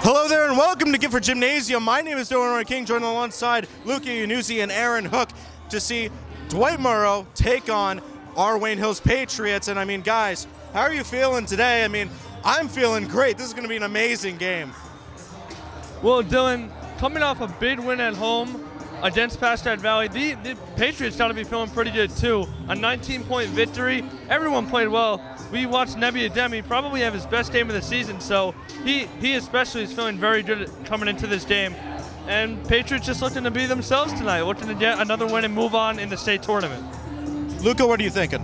Hello there and welcome to Gifford Gymnasium. My name is Orren-King, joined alongside Luca, Yanuzzi, and Aaron Hook to see Dwight Morrow take on our Wayne Hills Patriots. And I mean, guys, how are you feeling today? I mean, I'm feeling great. This is going to be an amazing game. Well, Dylan, coming off a big win at home against Pascack Valley, the Patriots got to be feeling pretty good too. A 19-point victory. Everyone played well. We watched Nebi probably have his best game of the season, so he especially is feeling very good coming into this game. And Patriots just looking to be themselves tonight, looking to get another win and move on in the state tournament. Luca, what are you thinking?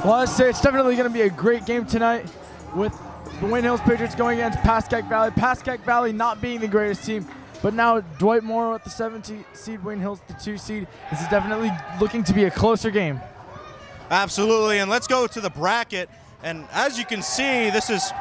Well, I'd say it's definitely going to be a great game tonight with the Wayne Hills Patriots going against Pascack Valley. Pascack Valley not being the greatest team, but now Dwight Morrow at the 7 seed, Wayne Hills the 2 seed. This is definitely looking to be a closer game. Absolutely, and let's go to the bracket. And as you can see, this is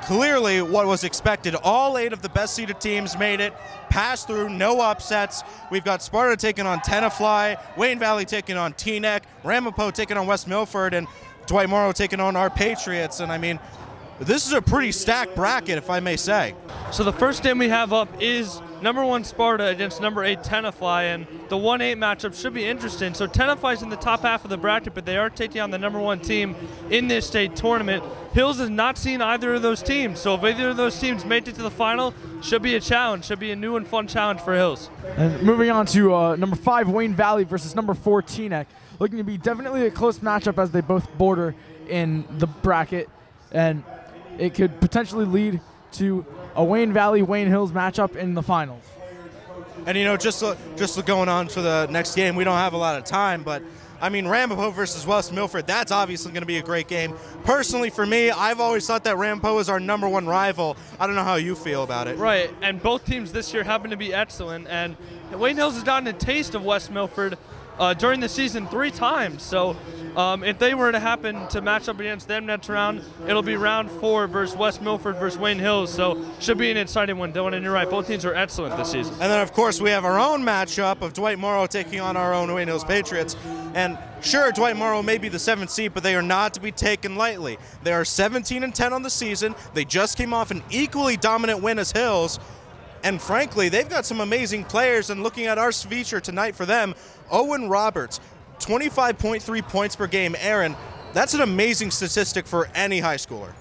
clearly what was expected. All 8 of the best seeded teams made it, passed through, no upsets. We've got Sparta taking on Tenafly, Wayne Valley taking on Teaneck, Ramapo taking on West Milford, and Dwight Morrow taking on our Patriots. And I mean, this is a pretty stacked bracket, if I may say. So the first game we have up is number 1 Sparta against number 8 Tenafly, and the 1-8 matchup should be interesting. So Tenafly's in the top half of the bracket, but they are taking on the number 1 team in this state tournament. Hills has not seen either of those teams, so if either of those teams made it to the final, should be a challenge, should be a new and fun challenge for Hills. And moving on to number 5 Wayne Valley versus number 4 Teaneck, looking to be definitely a close matchup as they both border in the bracket, and it could potentially lead to a Wayne Valley-Wayne Hills matchup in the finals. And you know, just going on for the next game, we don't have a lot of time, but I mean, Ramapo versus West Milford, that's obviously going to be a great game. Personally, for me, I've always thought that Ramapo is our number 1 rival. I don't know how you feel about it. Right, and both teams this year happen to be excellent, and Wayne Hills has gotten a taste of West Milford during the season 3 times. So if they were to happen to match up against them next round, it'll be round 4 versus West Milford versus Wayne Hills. So should be an exciting one, Dylan. And you're right, both teams are excellent this season. And then, of course, we have our own matchup of Dwight Morrow taking on our own Wayne Hills Patriots. And sure, Dwight Morrow may be the 7th seed, but they are not to be taken lightly. They are 17-10 on the season. They just came off an equally dominant win as Hills. And frankly, they've got some amazing players. And looking at our feature tonight for them, Owen Roberts, 25.3 points per game. Aaron, that's an amazing statistic for any high schooler.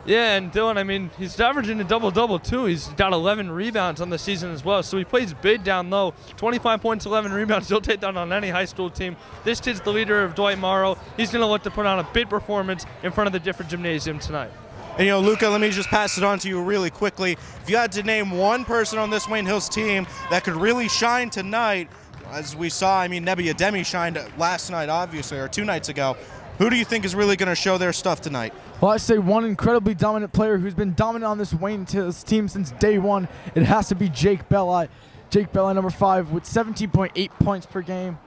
Yeah, and Dylan, I mean, he's averaging a double-double too. He's got 11 rebounds on the season as well, so he plays big down low. 25 points, 11 rebounds, he'll take that on any high school team. This kid's the leader of Dwight Morrow. He's going to look to put on a big performance in front of the Gifford Gymnasium tonight. And you know, Luca, let me just pass it on to you really quickly. If you had to name one person on this Wayne Hills team that could really shine tonight, as we saw, I mean, Nebi shined last night, obviously, or 2 nights ago. Who do you think is really going to show their stuff tonight? Well, I say one incredibly dominant player who's been dominant on this Wayne Hills team since day 1. It has to be Jake Belli. Jake Belli, number 5, with 17.8 points per game,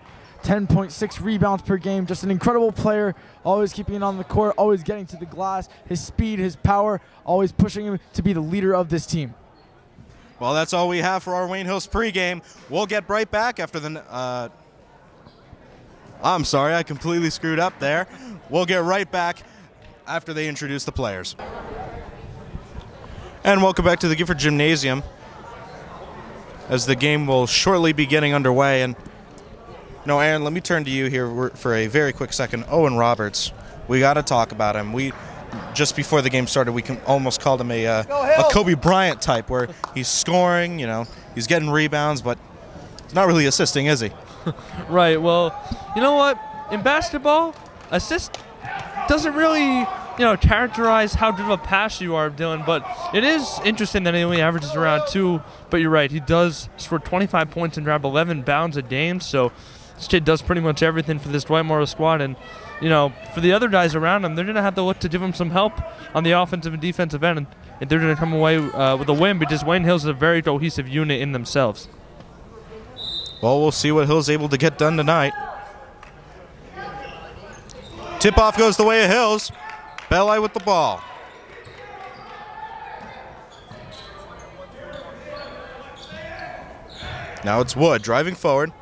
10.6 rebounds per game. Just an incredible player, always keeping it on the court, always getting to the glass. His speed, his power, always pushing him to be the leader of this team. Well, that's all we have for our Wayne Hills pregame. We'll get right back after the... I'm sorry, I completely screwed up there. We'll get right back after they introduce the players. And welcome back to the Gifford Gymnasium, as the game will shortly be getting underway. And no, Aaron, let me turn to you here for a very quick second. Owen Roberts, we got to talk about him. Just before the game started, we almost called him a Kobe Bryant type, where he's scoring, you know, he's getting rebounds, but he's not really assisting, is he? Right, well, you know what? In basketball, assist doesn't really, characterize how good of a pass you are, Dylan, but it is interesting that he only averages around 2, but you're right, he does score 25 points and grab 11 bounds a game, so this kid does pretty much everything for this Dwight Morrow squad, and for the other guys around him, they're going to have to look to give him some help on the offensive and defensive end, and they're going to come away with a win, because Wayne Hills is a very cohesive unit in themselves. Well, we'll see what Hills able to get done tonight. Tip-off goes the way of Hills. Belli with the ball. Now it's Wood driving forward.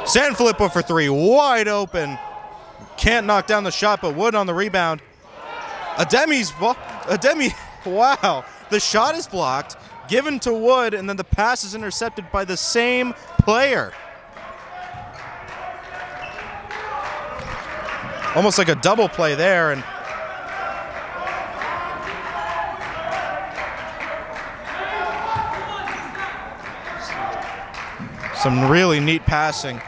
Sanfilippo for 3, wide open. Can't knock down the shot, but Wood on the rebound. Ademi's ball. Ademi, wow. The shot is blocked, given to Wood, and then the pass is intercepted by the same player. Almost like a double play there. And some really neat passing.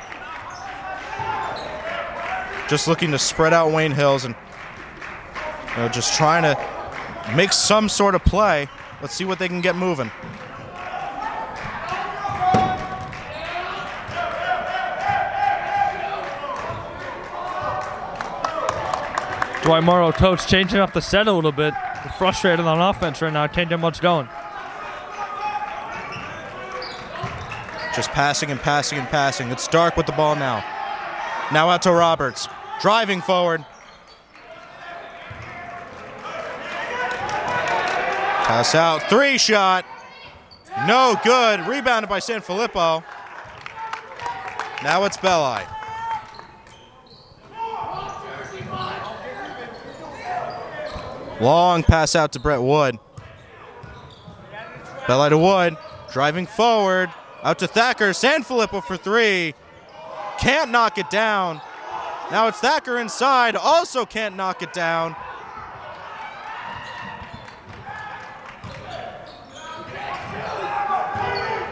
Just looking to spread out Wayne Hills and just trying to make some sort of play. Let's see what they can get moving. Dwight Morrow, coach, changing up the set a little bit. They're frustrated on offense right now. Can't get much going. Just passing and passing and passing. It's Dark with the ball now. Now out to Roberts. Driving forward. Pass out. 3-shot. No good. Rebounded by Sanfilippo. Now it's Belli. Long pass out to Brett Wood. Belli to Wood. Driving forward. Out to Thacker. Sanfilippo for 3. Can't knock it down. Now it's Thacker inside. Also can't knock it down.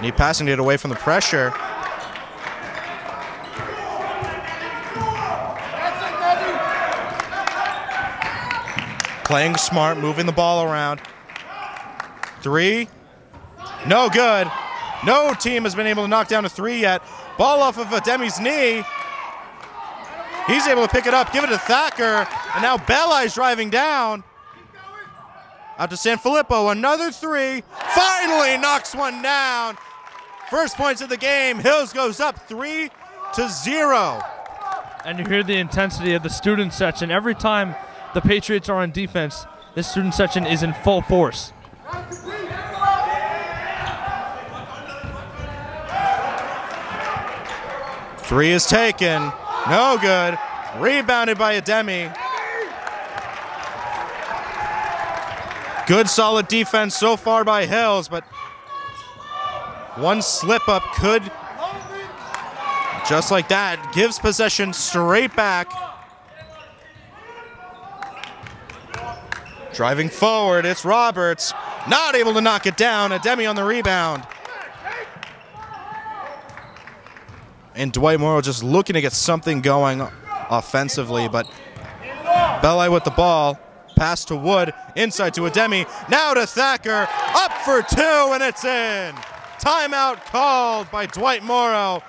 Neat passing to get away from the pressure. Playing smart, moving the ball around. 3. No good. No team has been able to knock down a 3 yet. Ball off of Ademi's knee. He's able to pick it up, give it to Thacker, and now Belli's driving down. Out to Sanfilippo, another 3. Finally knocks one down. First points of the game. Hills goes up 3-0. And you hear the intensity of the student section. Every time the Patriots are on defense, this student section is in full force. Three is taken. No good. Rebounded by Ademi. Good solid defense so far by Hills, but one slip up could, just like that, gives possession straight back. Driving forward, it's Roberts. Not able to knock it down. Ademi on the rebound. And Dwight Morrow just looking to get something going offensively, but Belli with the ball. Pass to Wood, inside to Ademi. Now to Thacker, up for 2, and it's in. Timeout called by Dwight Morrow.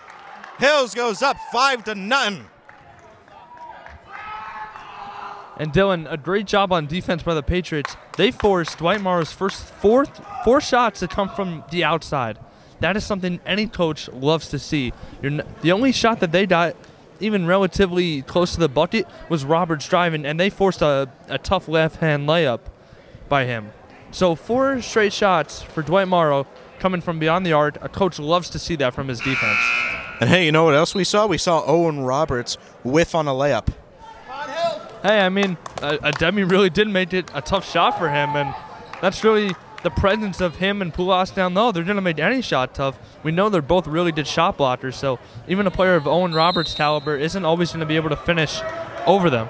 Hills goes up 5-0. And Dylan, a great job on defense by the Patriots. They forced Dwight Morrow's first four shots to come from the outside. That is something any coach loves to see. The only shot that they got, even relatively close to the bucket, was Roberts driving, and they forced a tough left-hand layup by him. So 4 straight shots for Dwight Morrow coming from beyond the arc. A coach loves to see that from his defense. And hey, you know what else we saw? We saw Owen Roberts whiff on a layup. Hey, I mean, Ademi really did make it a tough shot for him, and that's really the presence of him and Pulas down low. They're going to make any shot tough. We know they're both really good shot blockers, so even a player of Owen Roberts' caliber isn't always going to be able to finish over them.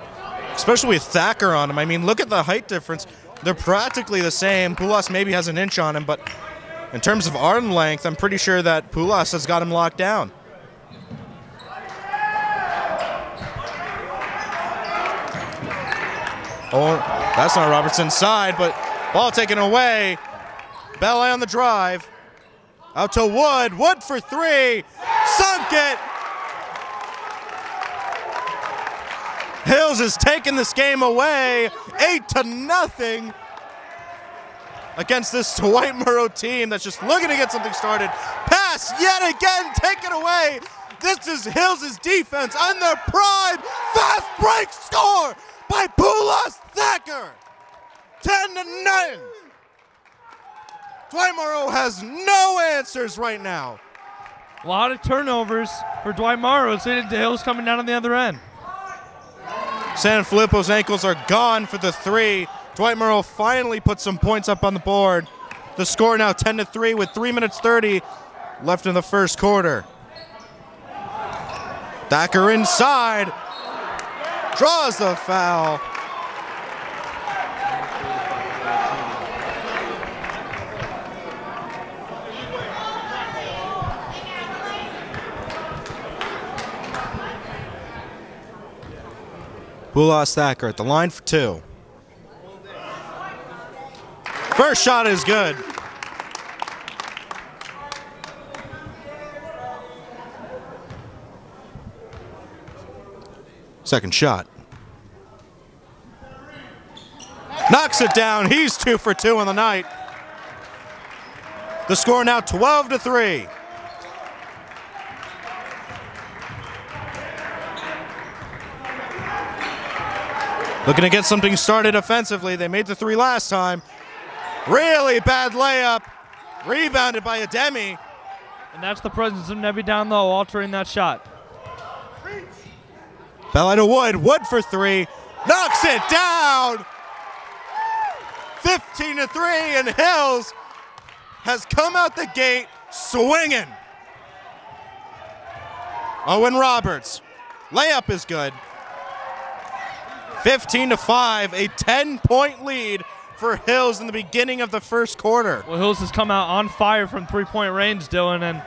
Especially with Thacker on him. I mean, look at the height difference. They're practically the same. Pulas maybe has an inch on him, but in terms of arm length, I'm pretty sure that Pulas has got him locked down. Oh, that's not Roberts inside, but ball taken away. Belli on the drive. Out to Wood. Wood for 3. Sunk it. Hills has taken this game away. 8-0 against this Dwight Morrow team that's just looking to get something started. Pass yet again taken away. This is Hills' defense on their prime. Fast break score by Pulas Thacker. 10-9. Dwight Morrow has no answers right now. A lot of turnovers for Dwight Morrow. It's leading to Hills coming down on the other end. Sanfilippo's ankles are gone for the 3. Dwight Morrow finally put some points up on the board. The score now 10-3 with 3 minutes 30 left in the first quarter. Thacker inside, draws the foul. Pulas Thacker at the line for 2. First shot is good. Second shot. Knocks it down. He's 2 for 2 on the night. The score now 12-3. Looking to get something started offensively. They made the 3 last time. Really bad layup. Rebounded by Ademi. And that's the presence of Nebby down low, altering that shot. Belli to Wood. Wood for 3. Knocks it down. 15-3, and Hills has come out the gate swinging. Owen Roberts. Layup is good. 15-5, a 10-point lead for Hills in the beginning of the first quarter. Well, Hills has come out on fire from three-point range, Dylan, and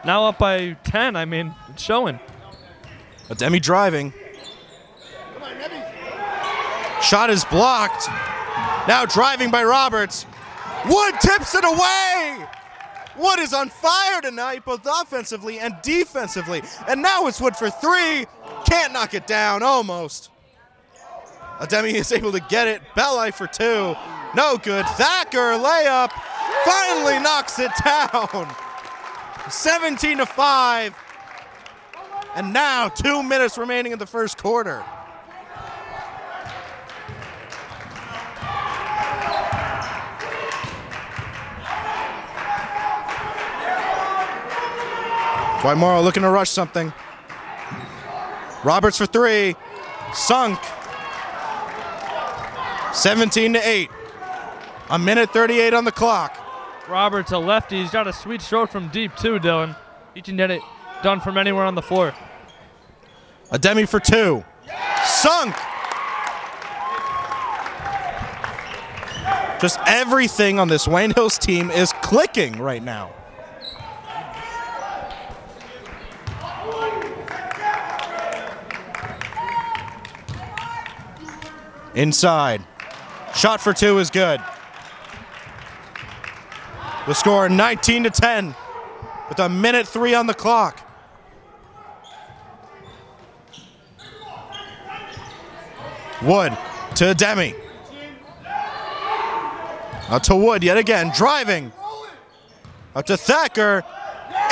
now up by 10. I mean, it's showing. Ademi driving. Shot is blocked. Now driving by Roberts. Wood tips it away. Wood is on fire tonight, both offensively and defensively. And now it's Wood for 3. Can't knock it down, almost. Ademi is able to get it. Belli for 2. No good. Thacker layup. Finally knocks it down. 17-5. And now 2 minutes remaining in the first quarter. Dwight Morrow looking to rush something. Roberts for 3. Sunk. 17-8. A minute 38 on the clock. Roberts, a lefty. He's got a sweet stroke from deep, too, Dylan. He can get it done from anywhere on the floor. Ademi for 2. Sunk. Just everything on this Wayne Hills team is clicking right now. Inside. Shot for 2 is good. The score 19-10 with a minute 3 on the clock. Wood to Ademi. Out to Wood yet again, driving. Out to Thacker.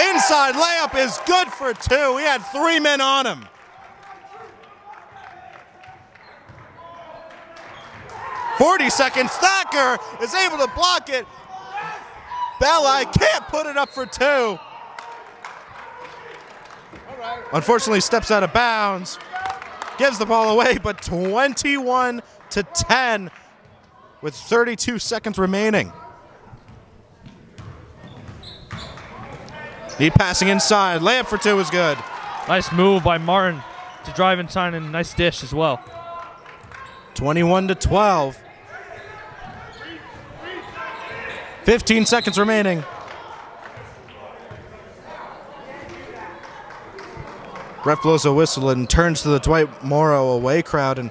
Inside layup is good for 2. He had 3 men on him. .40 seconds. Thacker is able to block it. Belli can't put it up for 2. Unfortunately, steps out of bounds. Gives the ball away, but 21-10 with 32 seconds remaining. Need passing inside. Layup for 2 is good. Nice move by Martin to drive inside, and a nice dish as well. 21-12. 15 seconds remaining. Ref blows a whistle and turns to the Dwight Morrow away crowd, and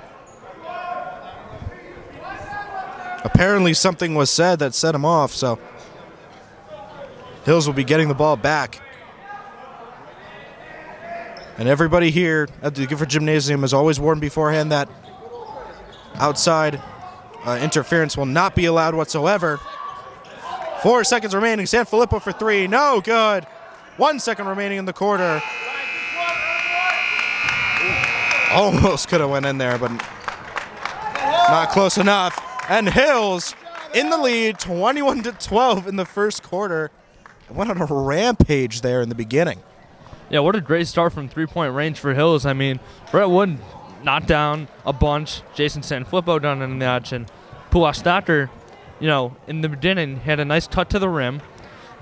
apparently something was said that set him off, so Hills will be getting the ball back. And everybody here at the Gifford Gymnasium has always warned beforehand that outside interference will not be allowed whatsoever. 4 seconds remaining. Sanfilippo for 3. No good. 1 second remaining in the quarter. Almost could have went in there, but not close enough. And Hills in the lead, 21-12 in the first quarter. Went on a rampage there in the beginning. Yeah, what a great start from three-point range for Hills. I mean, Brett Wood knocked down a bunch. Jason Sanfilippo down in the action. Pulas Thacker in the beginning, he had a nice cut to the rim.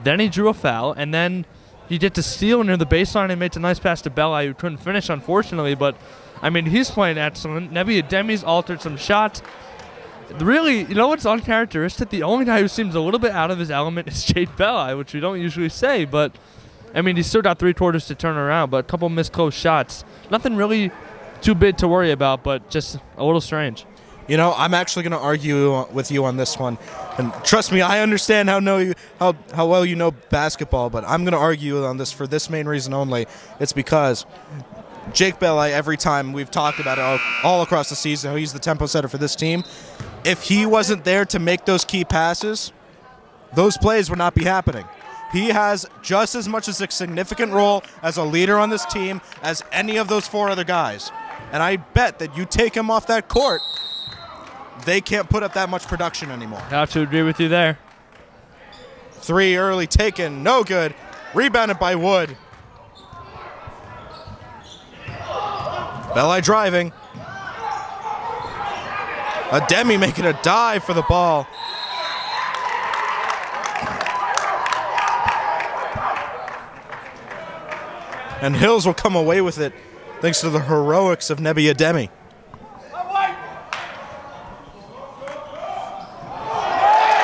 Then he drew a foul, and then he did the steal near the baseline and made a nice pass to Belli, who couldn't finish, unfortunately. But, I mean, he's playing excellent. Nebi Ademi's altered some shots. Really, what's uncharacteristic? The only guy who seems a little bit out of his element is Jake Belli, which we don't usually say. But, I mean, he's still got 3 quarters to turn around, but a couple missed close shots. Nothing really too big to worry about, but just a little strange. I'm actually going to argue with you on this one. And trust me, I understand how well you know basketball, but I'm going to argue on this for this main reason only. It's because Jake Belli, every time we've talked about it all across the season, how he's the tempo setter for this team, if he wasn't there to make those key passes, those plays would not be happening. He has just as much as a significant role as a leader on this team as any of those 4 other guys. And I bet that you take him off that court, they can't put up that much production anymore. I have to agree with you there. 3 early taken, no good. Rebounded by Wood. Belli driving. Ademi making a dive for the ball. And Hills will come away with it thanks to the heroics of Nebi Ademi.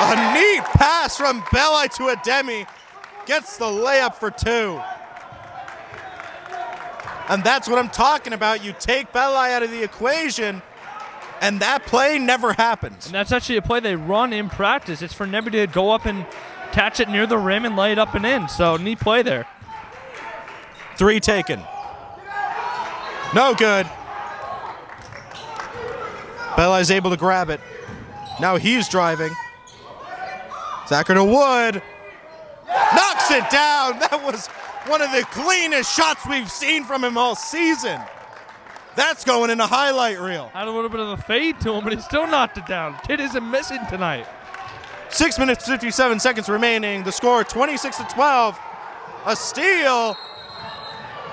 A neat pass from Belli to Ademi. Gets the layup for 2. And that's what I'm talking about. You take Belli out of the equation, and that play never happens. And that's actually a play they run in practice. It's for Nebi to go up and catch it near the rim and lay it up and in. So, neat play there. 3 taken. No good. Belli's able to grab it. Now he's driving. Thacker to Wood. Knocks it down. That was one of the cleanest shots we've seen from him all season. That's going in a highlight reel. Had a little bit of a fade to him, but he still knocked it down. Kid isn't missing tonight. 6 minutes, 57 seconds remaining. The score 26-12. A steal.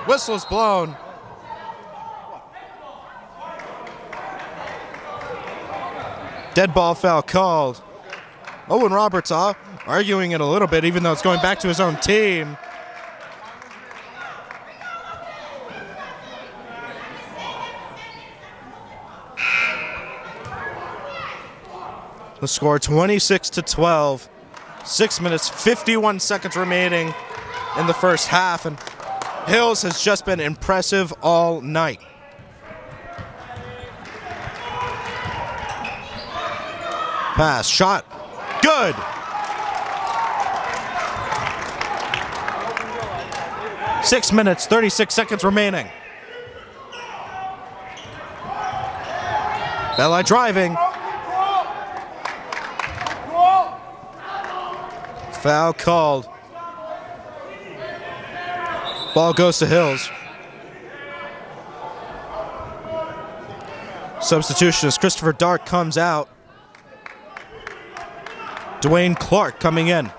Whistle's blown. Dead ball foul called. Owen Roberts arguing it a little bit, even though it's going back to his own team. The score 26-12. 6 minutes, 51 seconds remaining in the first half, and Hills has just been impressive all night. Pass, shot, good. Six minutes, 36 seconds remaining. Belli driving. Foul called. Ball goes to Hills. Substitution as Christopher Dark comes out. Dwayne Clark coming in.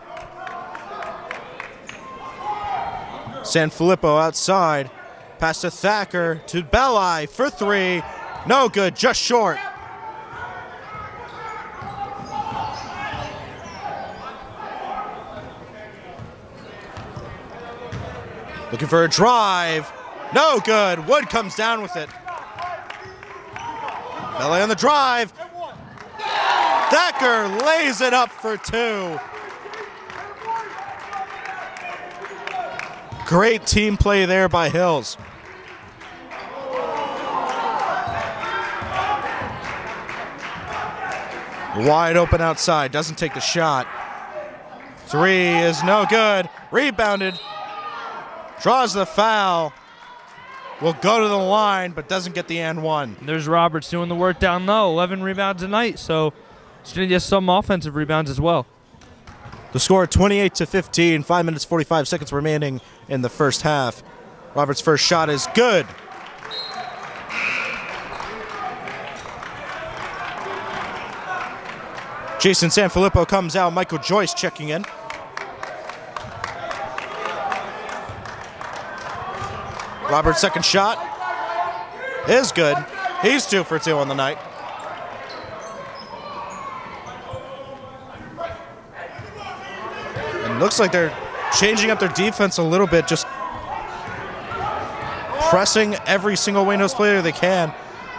Sanfilippo outside. Pass to Thacker to Belli for 3. No good, just short. Looking for a drive. No good. Wood comes down with it. Belli on the drive. Thacker lays it up for 2. Great team play there by Hills. Wide open outside. Doesn't take the shot. 3 is no good. Rebounded. Draws the foul. Will go to the line, but doesn't get the and one. There's Roberts doing the work down low. 11 rebounds a night, so he's going to get some offensive rebounds as well. The score 28-15. 5 minutes, 45 seconds remaining in the first half. Roberts' first shot is good. Jason Sanfilippo comes out. Michael Joyce checking in. Roberts' second shot is good. He's 2 for 2 on the night. Looks like they're changing up their defense a little bit, just pressing every single Wayne Hills player they can.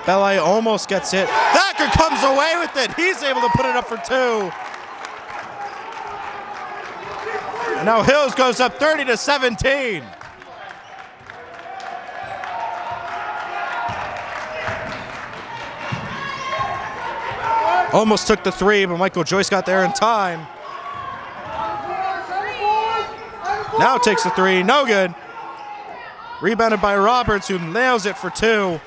Belli almost gets hit. Thacker comes away with it. He's able to put it up for 2. And now Hills goes up 30-17. Almost took the 3, but Michael Joyce got there in time. Now takes the 3, no good. Rebounded by Roberts, who nails it for 2.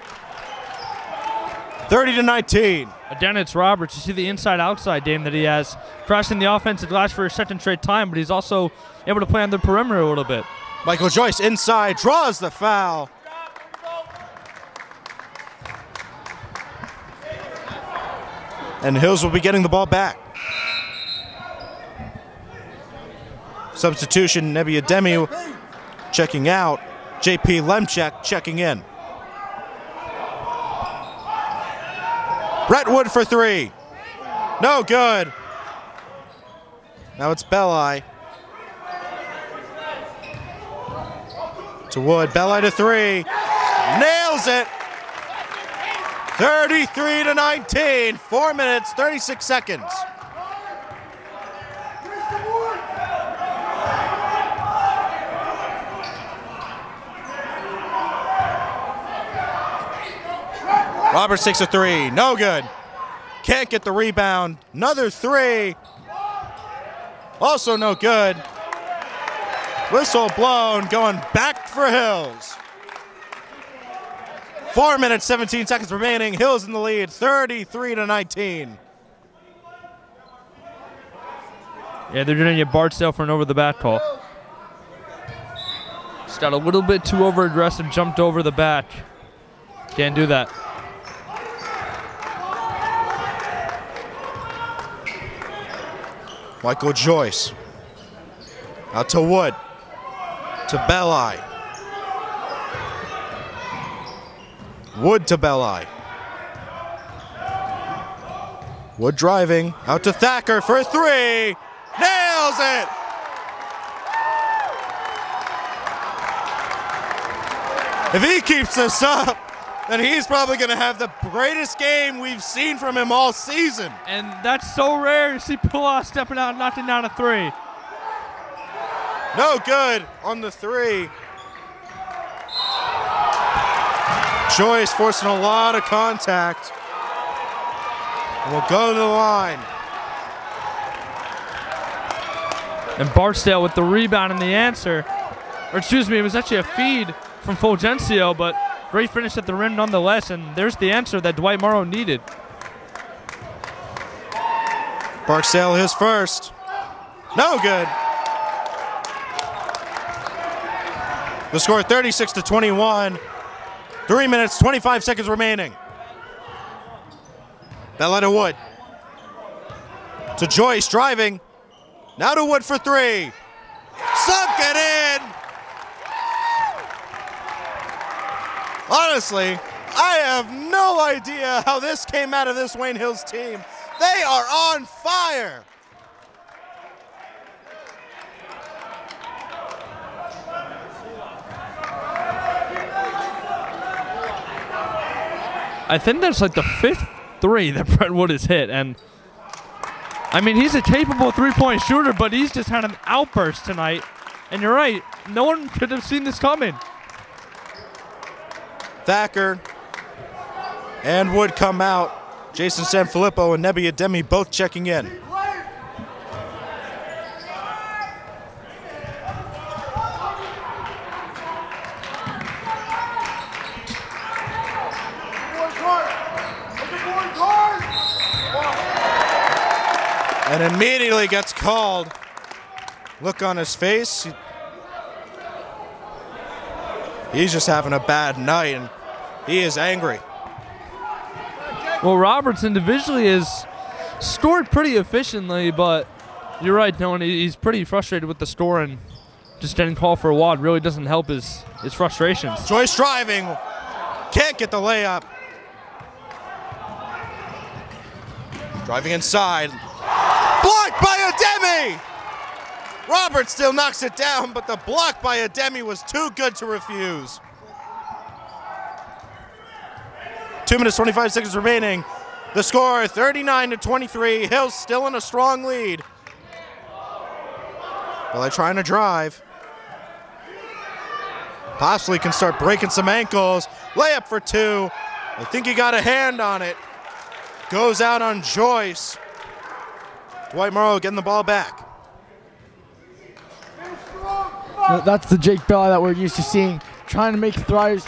30-19. Again, it's Roberts. You see the inside-outside game that he has, crossing the offensive glass for a second straight time, but he's also able to play on the perimeter a little bit. Michael Joyce inside, draws the foul. And Hills will be getting the ball back. Substitution, Nebi Ademi checking out. JP Lemchek checking in. Brett Wood for 3. No good. Now it's Belli. To Wood, Belli to 3. Nails it. 33-19, 4 minutes, 36 seconds. Roberts takes a 3, no good. Can't get the rebound, another 3. Also no good. Whistle blown, going back for Hills. 4 minutes, 17 seconds remaining. Hills in the lead, 33-19. Yeah, they're going to get Bartsdale for an over-the-bat call. Just got a little bit too over-aggressive, jumped over the back. Can't do that. Michael Joyce. Out to Wood. To Belli. Wood to Belli. Wood driving. Out to Thacker for 3. Nails it! If he keeps this up, then he's probably going to have the greatest game we've seen from him all season. And that's so rare to see Pula stepping out and knocking down a 3. No good on the 3. Joyce forcing a lot of contact. We'll go to the line. And Bartsdale with the rebound and the answer. Or excuse me, it was actually a feed from Fulgencio, but great finish at the rim nonetheless, and there's the answer that Dwight Morrow needed. Barksdale his first. No good. The score 36-21. 3 minutes, 25 seconds remaining. Belli to Wood. To Joyce driving. Now to Wood for 3. Sunk it in. Honestly, I have no idea how this came out of this Wayne Hills team. They are on fire. I think that's like the 5th 3 that Brett Wood has hit, and I mean, he's a capable three-point shooter, but he's just had an outburst tonight. And you're right, no one could have seen this coming. Thacker and Wood come out. Jason Sanfilippo and Nebi Ademi both checking in. And immediately gets called. Look on his face. He's just having a bad night, and he is angry. Well, Roberts individually has scored pretty efficiently, but you're right, Dylan. He's pretty frustrated with the score, and just getting called for a WAD really doesn't help his frustrations. Joyce driving. Can't get the layup. Driving inside. Blocked by Ademi! Roberts still knocks it down, but the block by Ademi was too good to refuse. 2 minutes, 25 seconds remaining. The score, 39-23. Hills still in a strong lead. Belli trying to drive. Possibly can start breaking some ankles. Layup for two. I think he got a hand on it. Goes out on Joyce. Dwight Morrow getting the ball back. That's the Jake Belli that we're used to seeing. Trying to make drives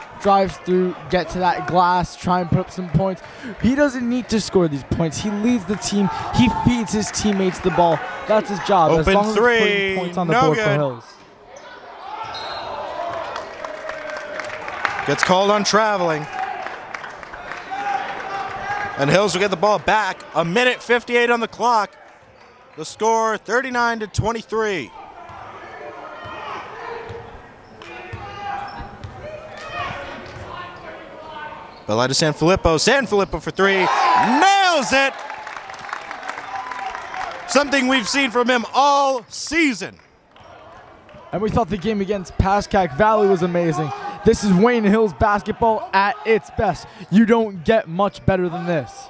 through, get to that glass, try and put up some points. He doesn't need to score these points. He leads the team. He feeds his teammates the ball. That's his job. Open as long three. As he's putting points on the No board good. for Hills. Gets called on traveling. And Hills will get the ball back. 1:58 on the clock. The score, 39-23. Belli to Sanfilippo. Sanfilippo for three. Nails it! Something we've seen from him all season. And we thought the game against Pascack Valley was amazing. This is Wayne Hills basketball at its best. You don't get much better than this.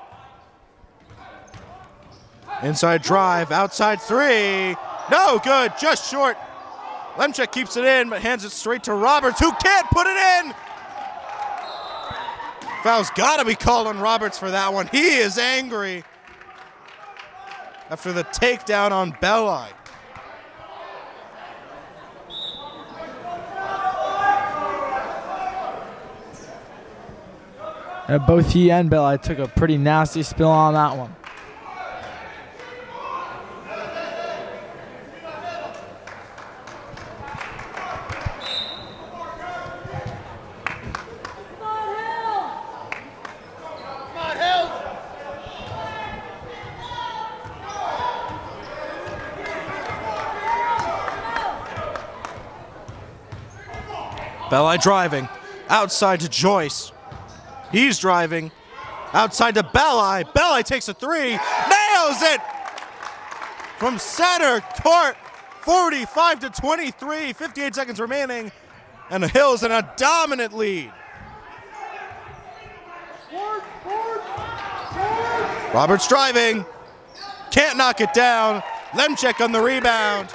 Inside drive, outside three. No good, just short. Lemchek keeps it in, but hands it straight to Roberts, who can't put it in. Foul's got to be called on Roberts for that one. He is angry after the takedown on Belli. Both he and Belli took a pretty nasty spill on that one. Belli driving, outside to Joyce. He's driving, outside to Belli. Belli takes a three, nails it! From center court, 45-23, 58 seconds remaining, and the Hills in a dominant lead. Roberts driving, can't knock it down. Lemchek on the rebound.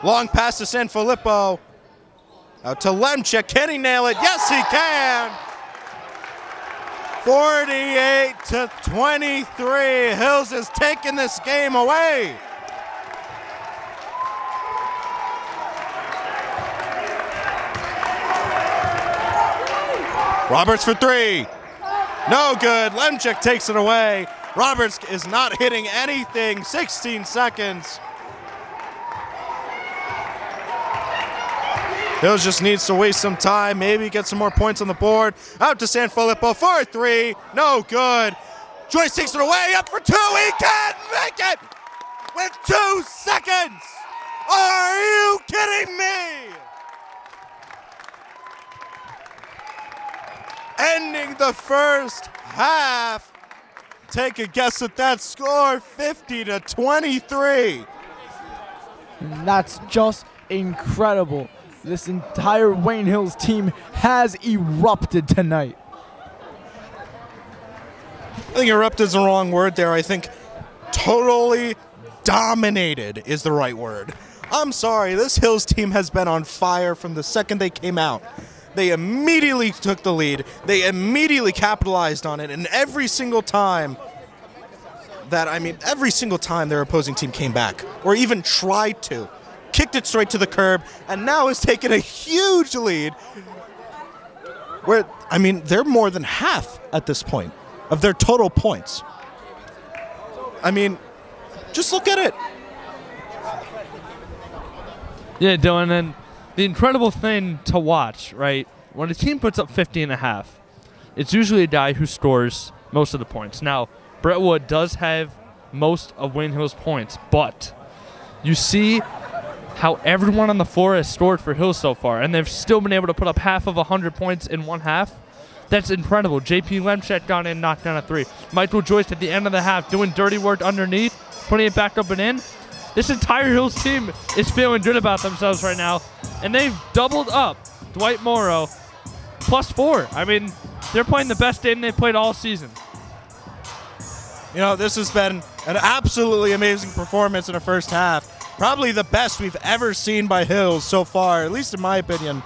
Long pass to Sanfilippo. Out to Lemchek, can he nail it? Yes, he can! 48-23, Hills has taken this game away. Roberts for three, no good, Lemchek takes it away. Roberts is not hitting anything, 16 seconds. Hills just needs to waste some time, maybe get some more points on the board. Out to Sanfilippo for a three, no good. Joyce takes it away, up for two, he can't make it with 2 seconds. Are you kidding me? Ending the first half. Take a guess at that score, 50-23. That's just incredible. This entire Wayne Hills team has erupted tonight. I think erupted is the wrong word there. I think totally dominated is the right word. I'm sorry, this Hills team has been on fire from the second they came out. They immediately took the lead. They immediately capitalized on it, and every single time every single time their opposing team came back, or even tried to, kicked it straight to the curb, and now has taken a huge lead. Where, they're more than half at this point of their total points. Just look at it. Yeah, Dylan, and the incredible thing to watch, right? When a team puts up 50 and a half, it's usually a guy who scores most of the points. Now, Brentwood does have most of Wayne Hills' points, but you see how everyone on the floor has scored for Hills so far, and they've still been able to put up half of 100 points in one half. That's incredible. JP Lemchek got in, knocked down a three. Michael Joyce at the end of the half doing dirty work underneath, putting it back up and in. This entire Hills team is feeling good about themselves right now, and they've doubled up Dwight Morrow +4. I mean, they're playing the best game they've played all season. You know, this has been an absolutely amazing performance in the first half. Probably the best we've ever seen by Hills so far, at least in my opinion.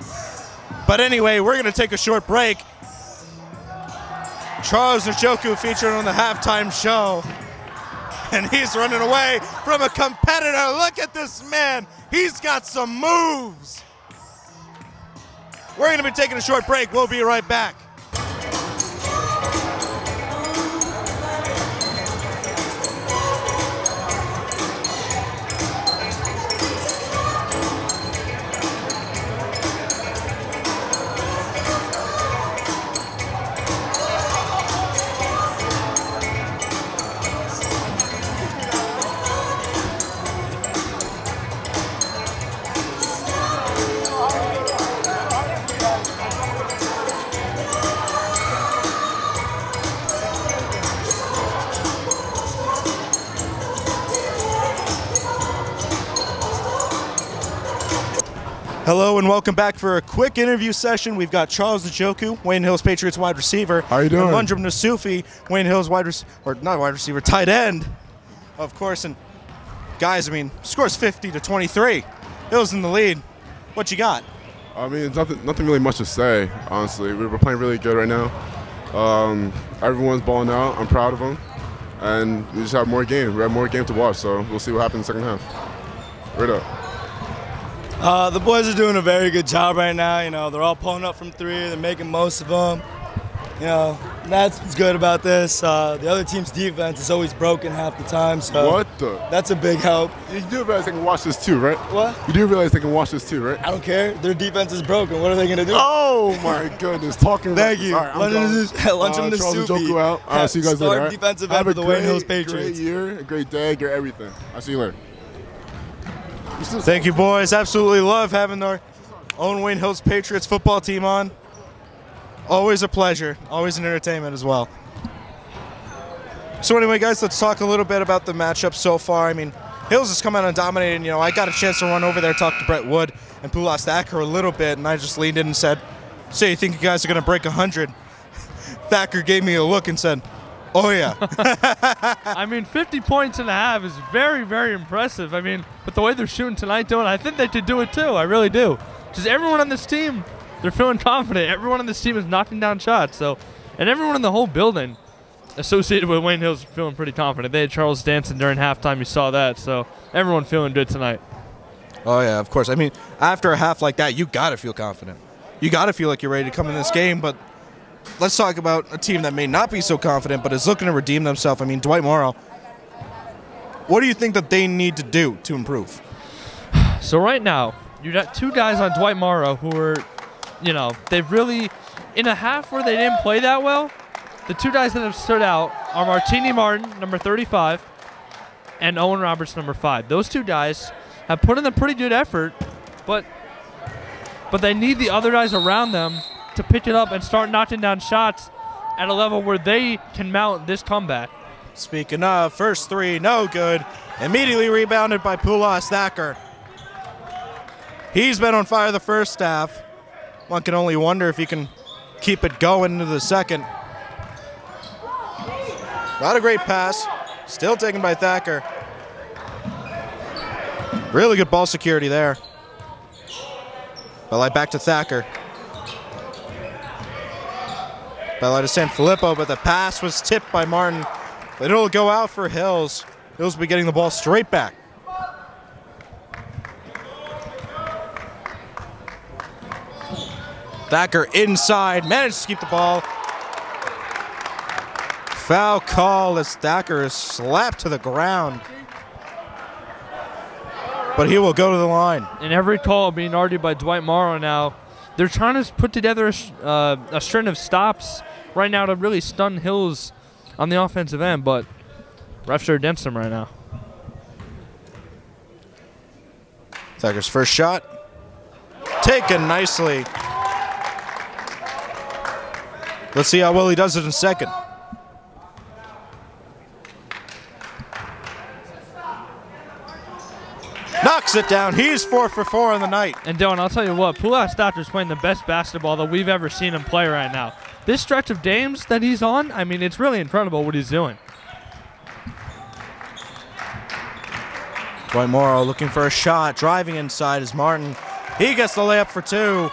But anyway, we're going to take a short break. Charles Njoku featured on the halftime show. And he's running away from a competitor. Look at this man. He's got some moves. We're going to be taking a short break. We'll be right back. Hello and welcome back for a quick interview session. We've got Charles Njoku, Wayne Hills Patriots wide receiver. How you doing? And Lundrum Nasufi, Wayne Hills tight end, of course. And guys, I mean, scores 50-23. Hills in the lead. What you got? I mean, it's nothing really much to say, honestly. We're playing really good right now. Everyone's balling out. I'm proud of them. And we just have more game. We have more game to watch, so we'll see what happens in the second half. Right up. The boys are doing a very good job right now. You know, they're all pulling up from three. They're making most of them. You know, that's what's good about this. The other team's defense is always broken half the time. So What the? that's a big help. You do realize they can watch this too, right? What? You do realize they can watch this too, right? I don't care. Their defense is broken. What are they going to do? Oh, my goodness. Talking Thank you. All right, Lunch and the Charles Sufi. Njoku out. I'll see you guys later. Start defensive end Have for a the Wayne Hills Patriots. Great year, a great day, great everything. I'll see you later. Thank you, boys. Absolutely love having our own Wayne Hills Patriots football team on. Always a pleasure. Always an entertainment as well. So anyway, guys, let's talk a little bit about the matchup so far. I mean, Hills has come out and dominated. You know, I got a chance to run over there, talk to Brett Wood and Pulas Thacker a little bit, and I just leaned in and said, "So you think you guys are going to break 100?" Thacker gave me a look and said, "Oh, yeah." I mean, 50 points and a half is very, very impressive. I mean, with the way they're shooting tonight, I think they could do it too. I really do. Just everyone on this team, they're feeling confident. Everyone on this team is knocking down shots. So, and everyone in the whole building associated with Wayne Hills is feeling pretty confident. They had Charles dancing during halftime. You saw that. So everyone feeling good tonight. Oh, yeah, of course. I mean, after a half like that, you got to feel confident. You got to feel like you're ready to come in this game. But let's talk about a team that may not be so confident but is looking to redeem themselves. I mean, Dwight Morrow, what do you think that they need to do to improve? So right now, you got two guys on Dwight Morrow who are, you know, they've really, in a half where they didn't play that well, the two guys that have stood out are Martini Martin, number 35, and Owen Roberts, number 5. Those two guys have put in a pretty good effort, but they need the other guys around them to pick it up and start knocking down shots at a level where they can mount this comeback. Speaking of, first three, no good. Immediately rebounded by Pulas Thacker. He's been on fire the first half. One can only wonder if he can keep it going into the second. Not a great pass. Still taken by Thacker. Really good ball security there. Belli back to Thacker. Belli to Sanfilippo, but the pass was tipped by Martin. But it'll go out for Hills. Hills will be getting the ball straight back. Thacker inside, managed to keep the ball. Foul call as Thacker is slapped to the ground. But he will go to the line. And every call being argued by Dwight Morrow now. They're trying to put together a string of stops right now to really stun Hills on the offensive end, but refs are against them right now. Thacker's first shot. Taken nicely. Let's see how well he does it in second. Knocks it down. He's 4 for 4 on the night. And Dylan, I'll tell you what, Pulaski Doctor's playing the best basketball that we've ever seen him play right now. This stretch of games that he's on, I mean, it's really incredible what he's doing. Dwight Morrow looking for a shot. Driving inside is Martin. He gets the layup for 2.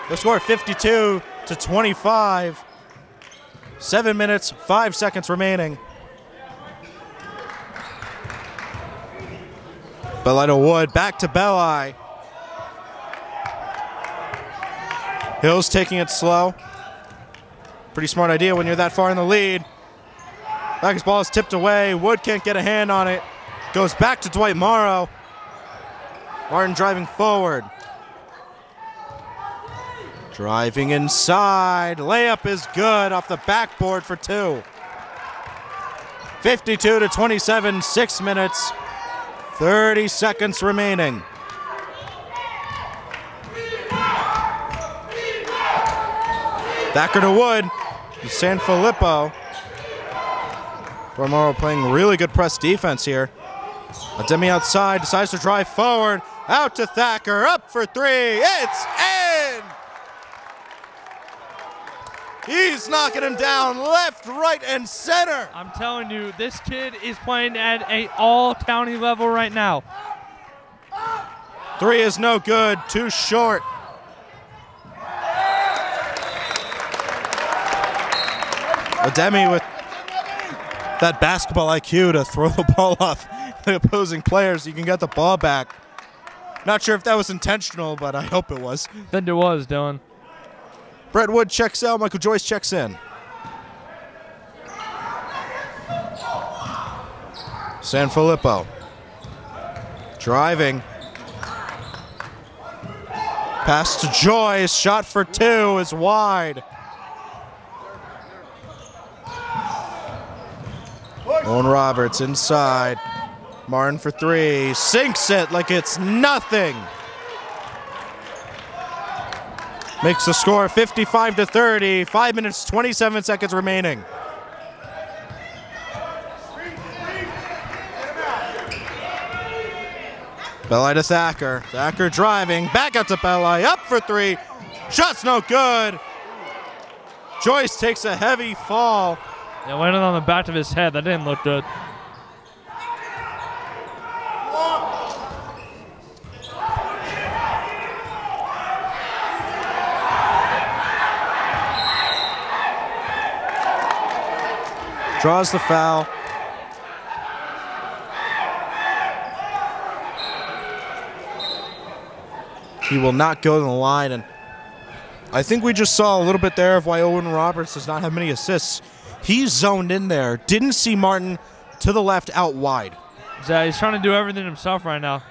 The score 52-25. 7 minutes, 5 seconds remaining. Belli to Wood, back to Belli. Hill's taking it slow. Pretty smart idea when you're that far in the lead. Back's ball is tipped away. Wood can't get a hand on it. Goes back to Dwight Morrow. Martin driving forward. Driving inside. Layup is good off the backboard for 2. 52-27, 6 minutes, 30 seconds remaining. Thacker to Wood. Sanfilippo. Dwight Morrow playing really good press defense here. Ademi outside, decides to drive forward. Out to Thacker, up for 3. It's in! He's knocking him down left, right, and center. I'm telling you, this kid is playing at an all-county level right now. 3 is no good, too short. Ademi with that basketball IQ to throw the ball off the opposing players. You can get the ball back. Not sure if that was intentional, but I hope it was. I think it was, Dylan. Brett Wood checks out. Michael Joyce checks in. Sanfilippo. Driving. Pass to Joyce. Shot for 2 is wide. Owen Roberts inside. Martin for 3. Sinks it like it's nothing. Makes the score 55-30. 5 minutes, 27 seconds remaining. Belli to Thacker. Thacker driving. Back out to Belli. Up for 3. Shot's no good. Joyce takes a heavy fall. Yeah, landed on the back of his head. That didn't look good. Draws the foul. He will not go to the line, and I think we just saw a little bit there of why Owen Roberts does not have many assists. He's zoned in there. Didn't see Martin to the left out wide. Yeah, he's trying to do everything himself right now.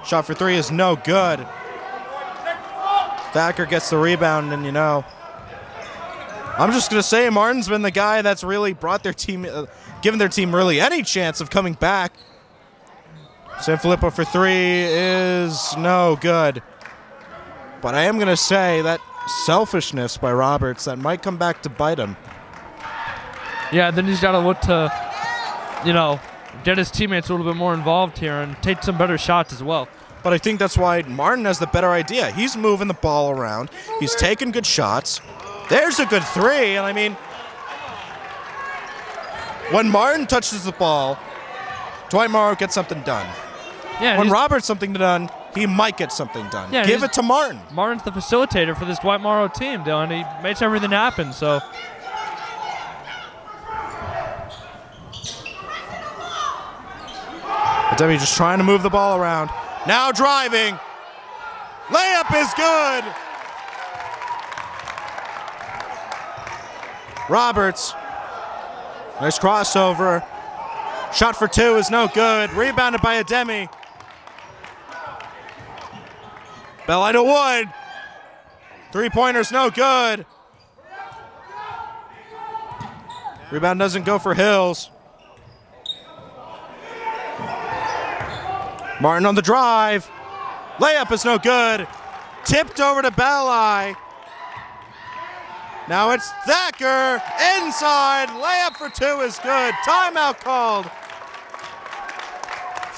Shot for 3 is no good. Thacker gets the rebound, and you know, I'm just going to say Martin's been the guy that's really brought their team, given their team really any chance of coming back. Sanfilippo for 3 is no good. But I am going to say that selfishness by Roberts that might come back to bite him. Yeah, then he's got to look to, you know, get his teammates a little bit more involved here and take some better shots as well. But I think that's why Martin has the better idea. He's moving the ball around. He's taking good shots. There's a good 3, and I mean, when Martin touches the ball, Dwight Morrow gets something done. Yeah, when Roberts something done, he might get something done. Yeah, give it to Martin. Martin's the facilitator for this Dwight Morrow team, Dylan. He makes everything happen, so. Ademi just trying to move the ball around. Now driving. Layup is good. Roberts. Nice crossover. Shot for 2 is no good. Rebounded by Ademi. Belli to Wood. 3-pointer's no good. Rebound doesn't go for Hills. Martin on the drive. Layup is no good. Tipped over to Belli. Now it's Thacker inside. Layup for 2 is good. Timeout called.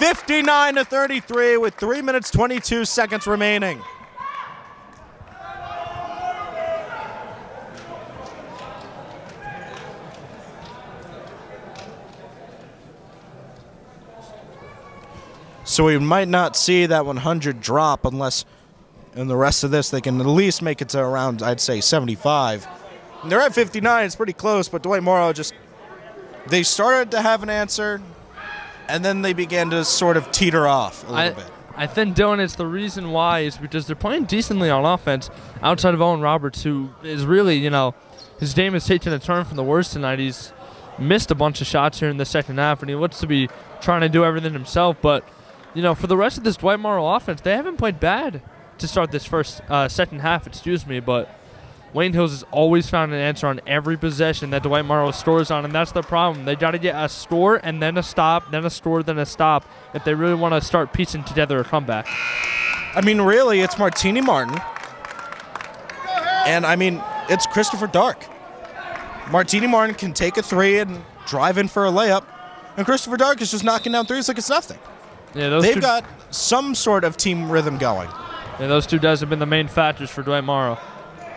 59-33 with 3 minutes 22 seconds remaining. So we might not see that 100 drop unless in the rest of this they can at least make it to around, I'd say, 75. And they're at 59. It's pretty close, but Dwight Morrow they started to have an answer, and then they began to sort of teeter off a little bit. I think, Dylan, it's the reason why is because they're playing decently on offense outside of Owen Roberts, who is really, his game has taken a turn from the worst tonight. He's missed a bunch of shots here in the second half, and he looks to be trying to do everything himself. But, for the rest of this Dwight Morrow offense, they haven't played bad to start this second half, but Wayne Hills has always found an answer on every possession that Dwight Morrow scores on, and that's the problem. They got to get a score and then a stop, then a score, then a stop if they really want to start piecing together a comeback. I mean, really, it's Martini Martin, and, it's Christopher Dark. Martini Martin can take a three and drive in for a layup, and Christopher Dark is just knocking down threes like it's nothing. Yeah, They've got some sort of team rhythm going. Yeah, those two guys have been the main factors for Dwight Morrow.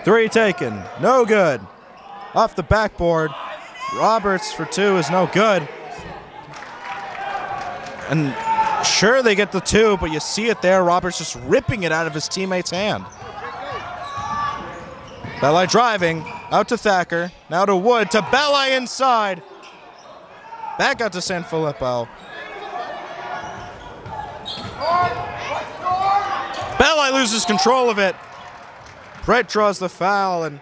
Three taken, no good. Off the backboard, Roberts for two is no good. And sure, they get the two, but you see it there. Roberts just ripping it out of his teammate's hand. Belli driving, out to Thacker, now to Wood, to Belli inside. Back out to Sanfilippo. Belli loses control of it. Brett draws the foul, and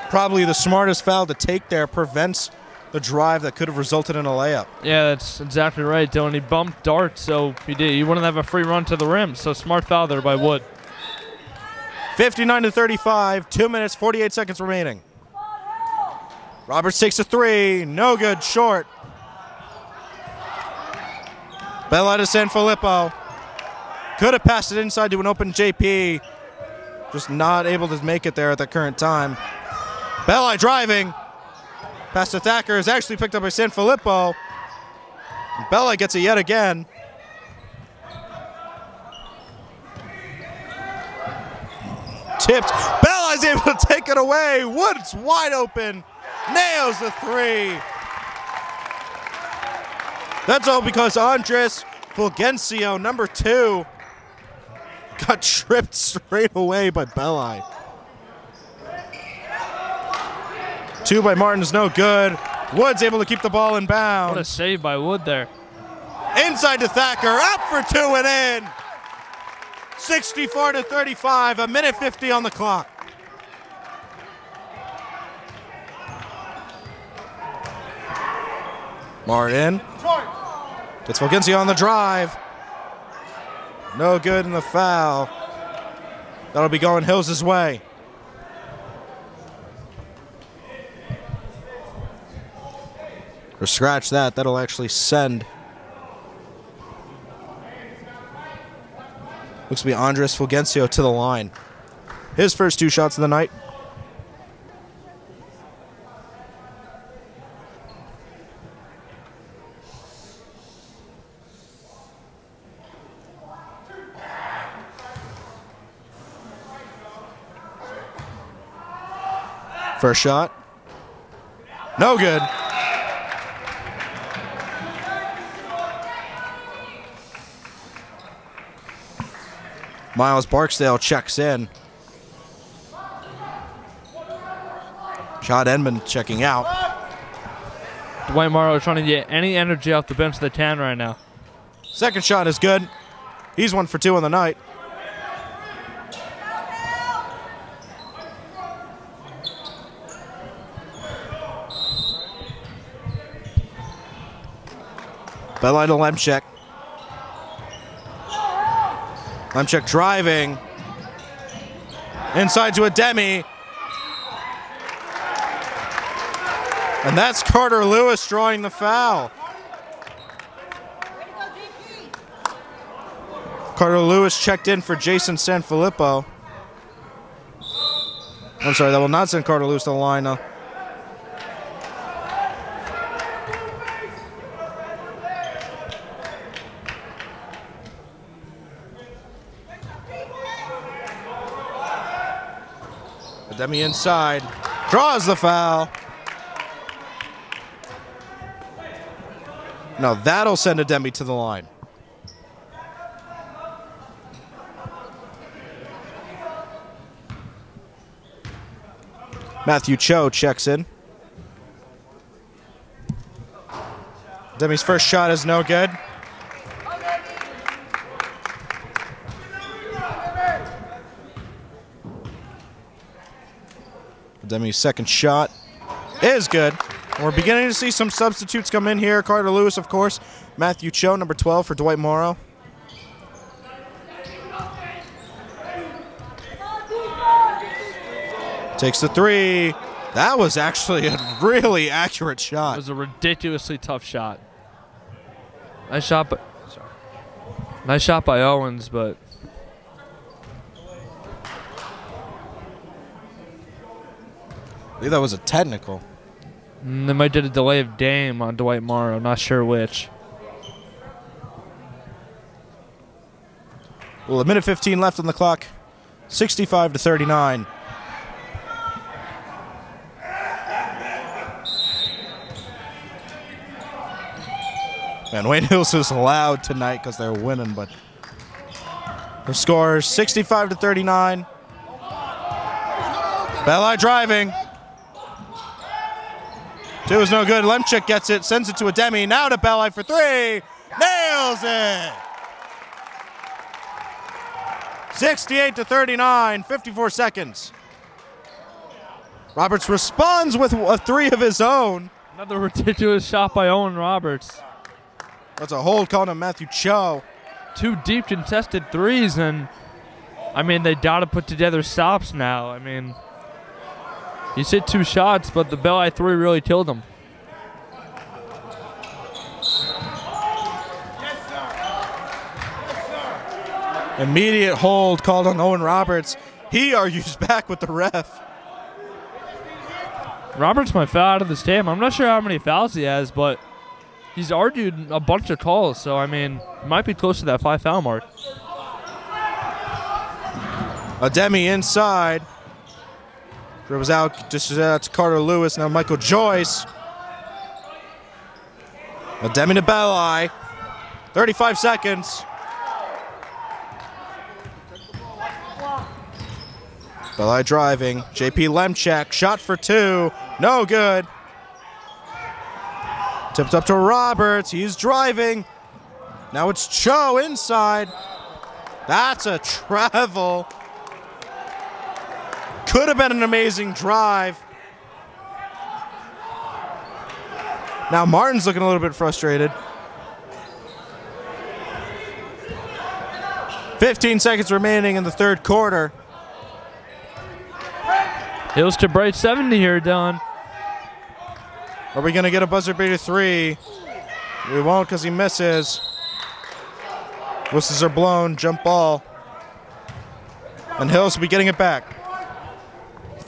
probably the smartest foul to take there, prevents the drive that could have resulted in a layup. Yeah, that's exactly right, Dylan. He bumped Dart, so he wouldn't have a free run to the rim. So smart foul there by Wood. 59-35, 2 minutes, 48 seconds remaining. Roberts takes a three, no good, short. Belli to Sanfilippo. Could have passed it inside to an open JP. Just not able to make it there at the current time. Belli driving. Pass to Thacker is actually picked up by Sanfilippo. Belli gets it yet again. Tipped. Belli's able to take it away. Wood's wide open. Nails the three. That's all because Andres Fulgencio, number 2, got tripped straight away by Belli. Two by Martin's no good. Wood's able to keep the ball in bounds. What a save by Wood there. Inside to Thacker, up for two and in. 64-35, a minute 50 on the clock. Martin. Gets Fulgencio on the drive. No good in the foul. That'll be going Hills' way. Or scratch that. That'll actually send. Looks to be Andres Fulgencio to the line. His first 2 shots of the night. First shot. No good. Miles Barksdale checks in. Shot Edmond checking out. Dwight Morrow trying to get any energy off the bench they can right now. Second shot is good. He's 1 for 2 on the night. Belli to Lemchek. Lemchek driving. Inside to Ademi. And that's Carter Lewis drawing the foul. Carter Lewis checked in for Jason Sanfilippo. I'm sorry, that will not send Carter Lewis to the line. Demi inside, draws the foul. No, that'll send Demi to the line. Matthew Cho checks in. Demi's first shot is no good. Demi's second shot is good. We're beginning to see some substitutes come in here. Carter Lewis, of course. Matthew Cho, number 12 for Dwight Morrow. Takes the three. That was actually a really accurate shot. It was a ridiculously tough shot. Nice shot by Owens, but I believe that was a technical. They might did a delay of game on Dwight Morrow. Not sure which. Well, a minute 15 left on the clock. 65-39. Man, Wayne Hills is loud tonight because they're winning, but the score is 65-39. Belli driving. Two is no good. Lemchik gets it, sends it to Demi. Now to Belli for three. Nails it. 68-39, 54 seconds. Roberts responds with a three of his own. Another ridiculous shot by Owen Roberts. That's a hold called on Matthew Cho. Two deep contested threes, and I mean, they got to put together stops now. I mean, he's hit two shots, but the Belli three really killed him. Immediate hold called on Owen Roberts. He argues back with the ref. Roberts might foul out of this game. I'm not sure how many fouls he has, but he's argued a bunch of calls, so I mean, might be close to that 5 foul mark. Demi inside. Dribbles out, dishes out to Carter Lewis. Now Michael Joyce. Demi to Belli. 35 seconds. Belli driving. JP Lemchak, shot for two. No good. Tipped up to Roberts. He's driving. Now it's Cho inside. That's a travel. Could have been an amazing drive. Now Martin's looking a little bit frustrated. 15 seconds remaining in the third quarter. Hills to break 70 here, Dylan. Are we going to get a buzzer beater three? We won't because he misses. Whistles are blown, jump ball. And Hills will be getting it back.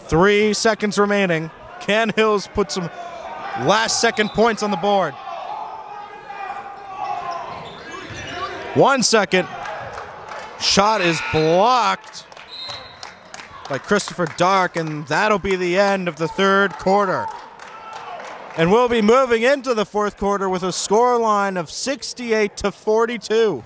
3 seconds remaining. Can Hills put some last second points on the board? 1 second. Shot is blocked by Christopher Dark, and that'll be the end of the third quarter. And we'll be moving into the fourth quarter with a scoreline of 68-42.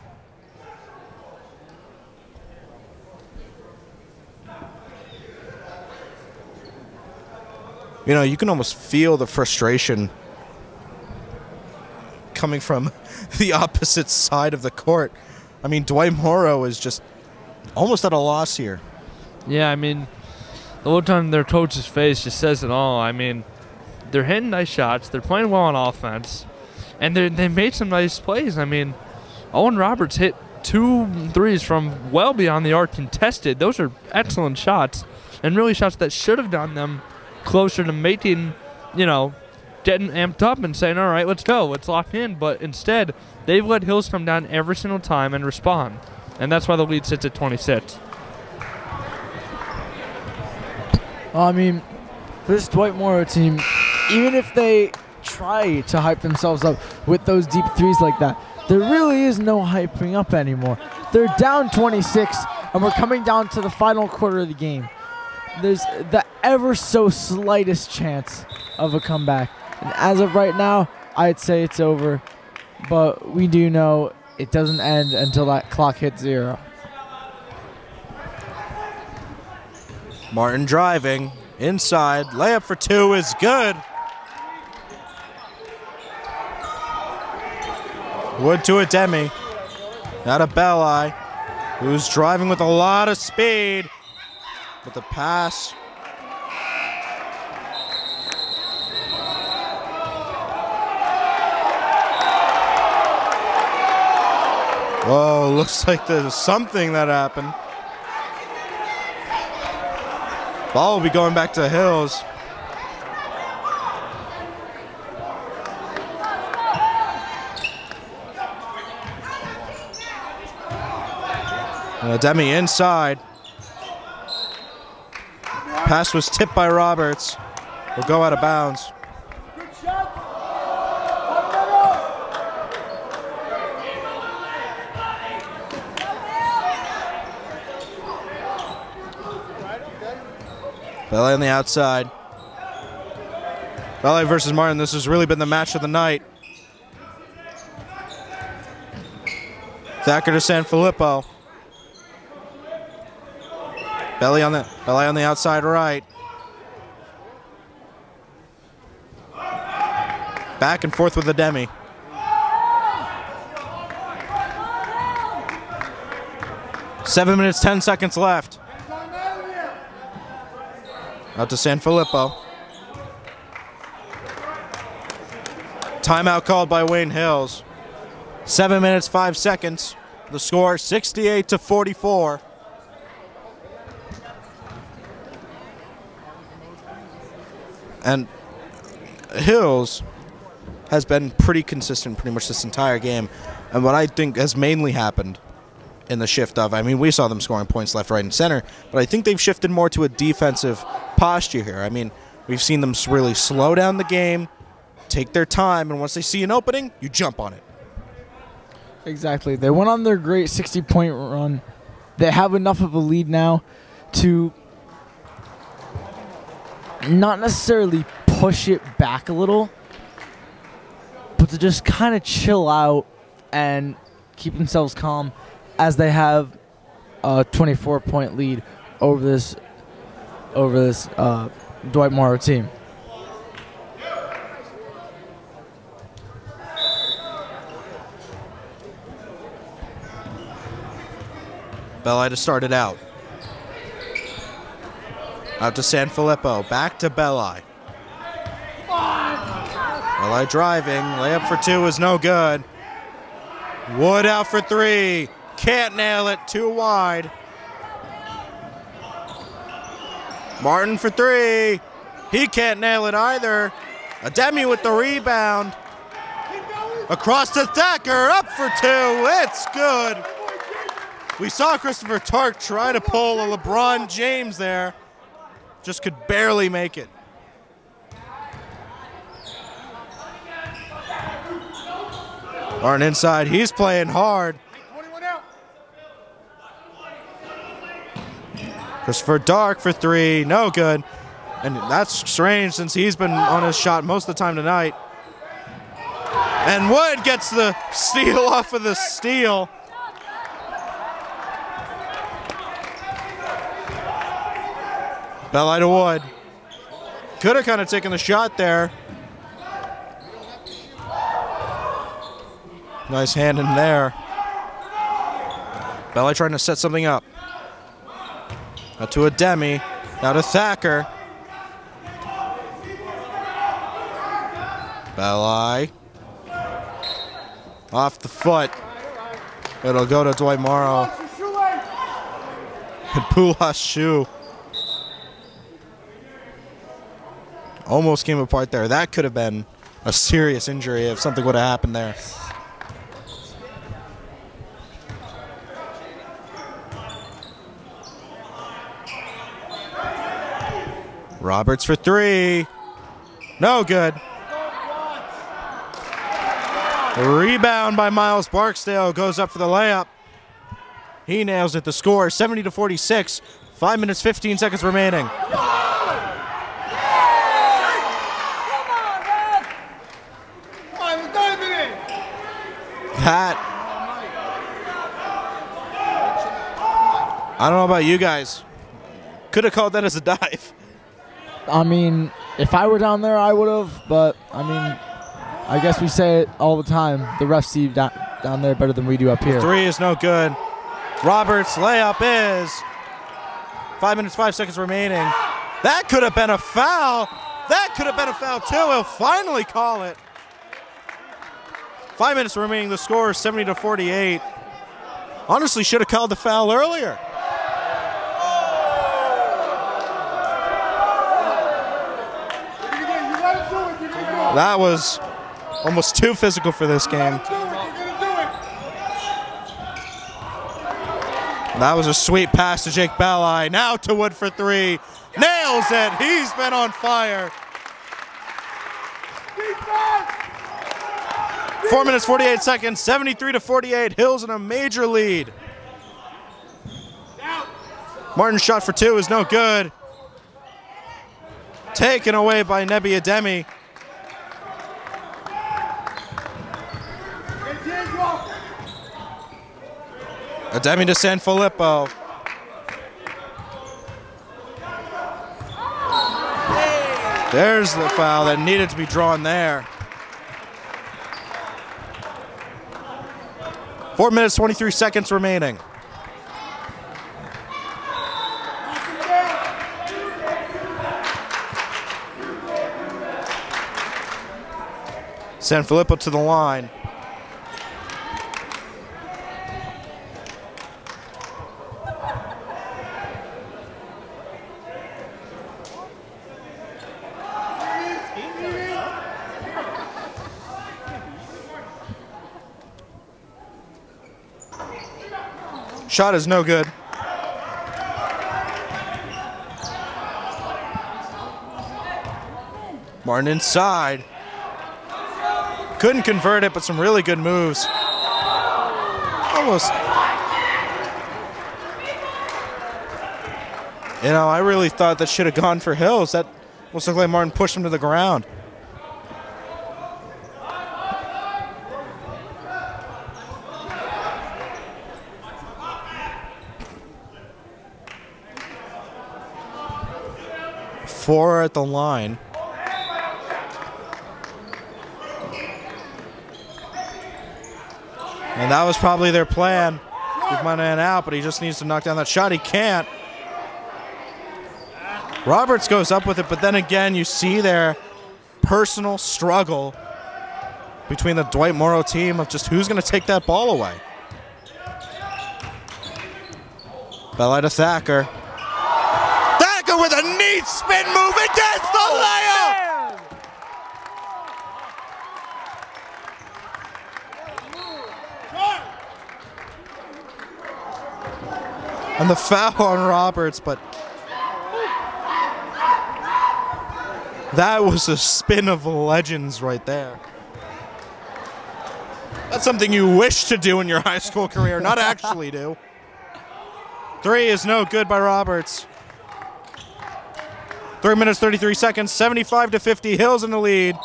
You know, you can almost feel the frustration coming from the opposite side of the court. I mean, Dwight Morrow is just almost at a loss here. Yeah, I mean, the look on their coach's face just says it all. I mean, they're hitting nice shots. They're playing well on offense. And they made some nice plays. I mean, Owen Roberts hit 2 threes from well beyond the arc contested. Those are excellent shots. And really shots that should have done them closer to making, you know, getting amped up and saying, all right, let's go. Let's lock in. But instead, they've let Hills come down every single time and respond. And that's why the lead sits at 26. I mean, this Dwight Morrow team, even if they try to hype themselves up with those deep threes like that, there really is no hyping up anymore. They're down 26, and we're coming down to the final quarter of the game. there's the ever so slightest chance of a comeback. And as of right now, I'd say it's over. But we do know it doesn't end until that clock hits 0. Martin driving inside. Layup for 2 is good. Wood to a Demi. Now to Belli, who's driving with a lot of speed. But the pass. Whoa, looks like there's something that happened. Ball will be going back to Hills. Demi inside. Pass was tipped by Roberts. Will go out of bounds. Belli on the outside. Belli versus Martin. This has really been the match of the night. Thacker to Sanfilippo. Belli on the outside right. Back and forth with the Demi. Seven minutes, 10 seconds left. Out to Sanfilippo. Timeout called by Wayne Hills. 7 minutes, 5 seconds. The score 68-44. And Hills has been pretty consistent pretty much this entire game. And what I think has mainly happened in the shift of, I mean, we saw them scoring points left, right, and center, but I think they've shifted more to a defensive posture here. I mean, we've seen them really slow down the game, take their time, and once they see an opening, you jump on it. Exactly. They went on their great 60-point run. They have enough of a lead now to not necessarily push it back a little, but to just kind of chill out and keep themselves calm as they have a 24-point lead over this Dwight Morrow team. Belli to start it out. Out to Sanfilippo. Back to Belli. Belli driving. Layup for 2 is no good. Wood out for 3. Can't nail it. Too wide. Martin for 3. He can't nail it either. Ademi with the rebound. Across to Thacker. Up for 2. It's good. We saw Christopher Tark try to pull a LeBron James there. Just could barely make it. Martin inside. He's playing hard. Christopher Dark for 3. No good. And that's strange since he's been on his shot most of the time tonight. And Wood gets the steal off of the steal. Belli to Wood. Could have kind of taken the shot there. Nice hand in there. Belli trying to set something up. Out to Ademi. Now to Thacker. Belli. Off the foot. It'll go to Dwight Morrow. And Pulas' shoe. Almost came apart there. That could have been a serious injury if something would have happened there. Roberts for 3. No good. Rebound by Miles Barksdale. Goes up for the layup. He nails it. The score 70-46. 5 minutes, 15 seconds remaining. That, I don't know about you guys. Could have called that as a dive. I mean, if I were down there, I would have. But, I mean, I guess we say it all the time. The refs see down there better than we do up here. Three is no good. Roberts' layup is 5 minutes, 5 seconds remaining. That could have been a foul. That could have been a foul, too. He'll finally call it. 5 minutes remaining. The score is 70-48. Honestly, should have called the foul earlier. That was almost too physical for this game. That was a sweet pass to Jake Belli. Now to Wood for three. Nails it. He's been on fire. 4 minutes, 48 seconds, 73-48. Hills in a major lead. Martin's shot for two is no good. Taken away by Nebi Ademi. Ademi to Sanfilippo. There's the foul that needed to be drawn there. 4 minutes, 23 seconds remaining. Sanfilippo to the line. Shot is no good. Martin inside. Couldn't convert it, but some really good moves. Almost. You know, I really thought that should have gone for Hills. That almost looked like Martin pushed him to the ground. Four at the line. And that was probably their plan. With my man out, but he just needs to knock down that shot. He can't. Roberts goes up with it, but then again, you see their personal struggle between the Dwight Morrow team of just who's going to take that ball away. Belli to Thacker. Thacker with a neat spin move and gets the layup! And the foul on Roberts, but that was a spin of legends right there. That's something you wish to do in your high school career, not actually do. Three is no good by Roberts. 3 minutes, 33 seconds, 75-50, Hills in the lead.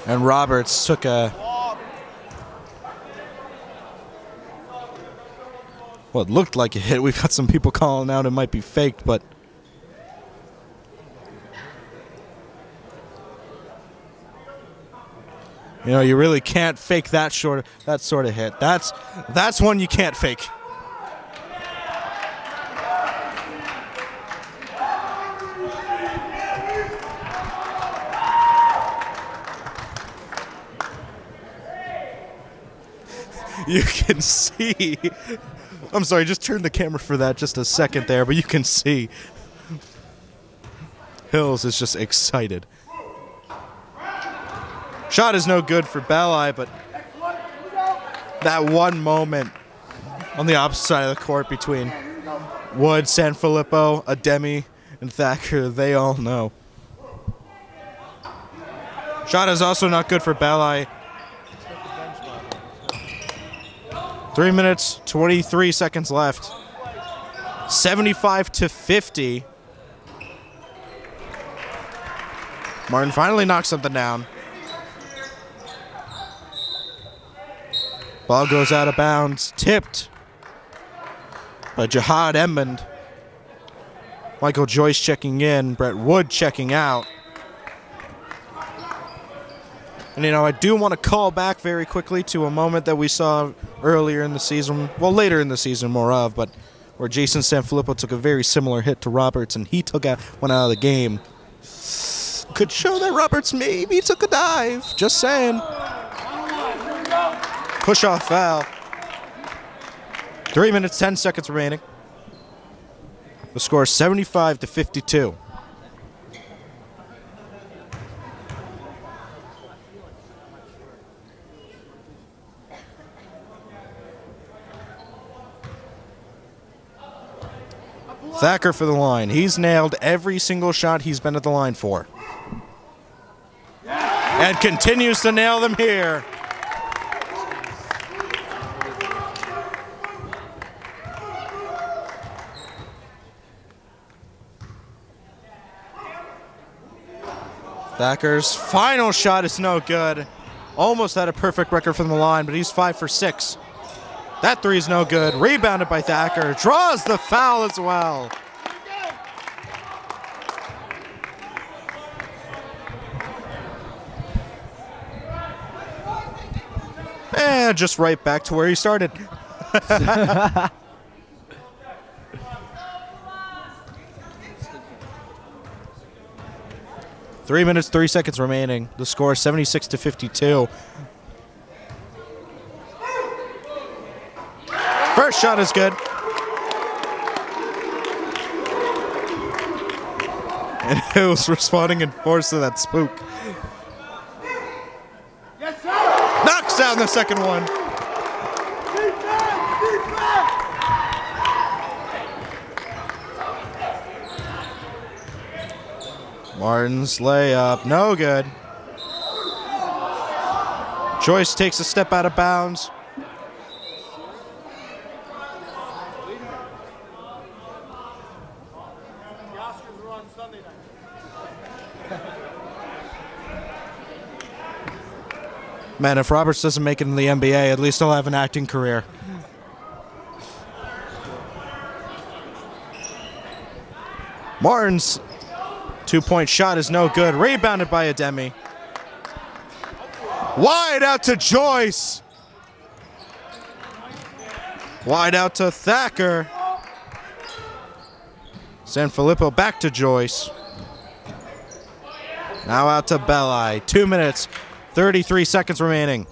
And Roberts took a, what looked like a hit. We've got some people calling out it might be faked, but you know, you really can't fake that sort of hit. That's one you can't fake. You can see, I'm sorry, just turn the camera for that just a second there, but you can see Hills is just excited. Shot is no good for Belli, but that one moment on the opposite side of the court between Wood, Sanfilippo, Ademi, and Thacker, they all know. Shot is also not good for Belli. 3 minutes, 23 seconds left. 75-50. Martin finally knocks something down. Ball goes out of bounds, tipped by Jihad Edmond. Michael Joyce checking in, Brett Wood checking out. And, you know, I do want to call back very quickly to a moment that we saw earlier in the season, well, later in the season more of, but where Jason Sanfilippo took a very similar hit to Roberts, and he went out of the game. Could show that Roberts maybe took a dive. Just saying. Push off foul. 3 minutes, 10 seconds remaining. The score is 75-52. Thacker for the line. He's nailed every single shot he's been at the line for. And continues to nail them here. Thacker's final shot is no good. Almost had a perfect record from the line, but he's 5 for 6. That three is no good. Rebounded by Thacker. Draws the foul as well. And just right back to where he started. 3 minutes, 3 seconds remaining. The score is 76-52. First shot is good. And it was responding in force to that spook. Yes, sir. Knocks down the second one. Martin's layup, no good. Joyce takes a step out of bounds. Man, if Roberts doesn't make it in the NBA, at least he'll have an acting career. Martin's two-point shot is no good. Rebounded by Ademi. Wide out to Joyce. Wide out to Thacker. Sanfilippo back to Joyce. Now out to Belli. 2 minutes, 33 seconds remaining.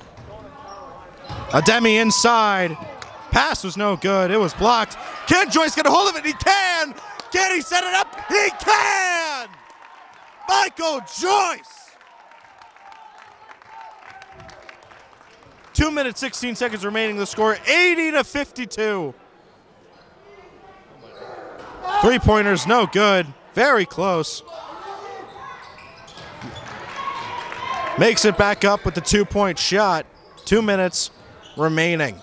Ademi inside. Pass was no good. It was blocked. Can Joyce get a hold of it? He can. Can he set it up? He can. Michael Joyce. 2 minutes, 16 seconds remaining. The score 80-52. Three-pointers, no good. Very close. Makes it back up with the two-point shot. 2 minutes remaining.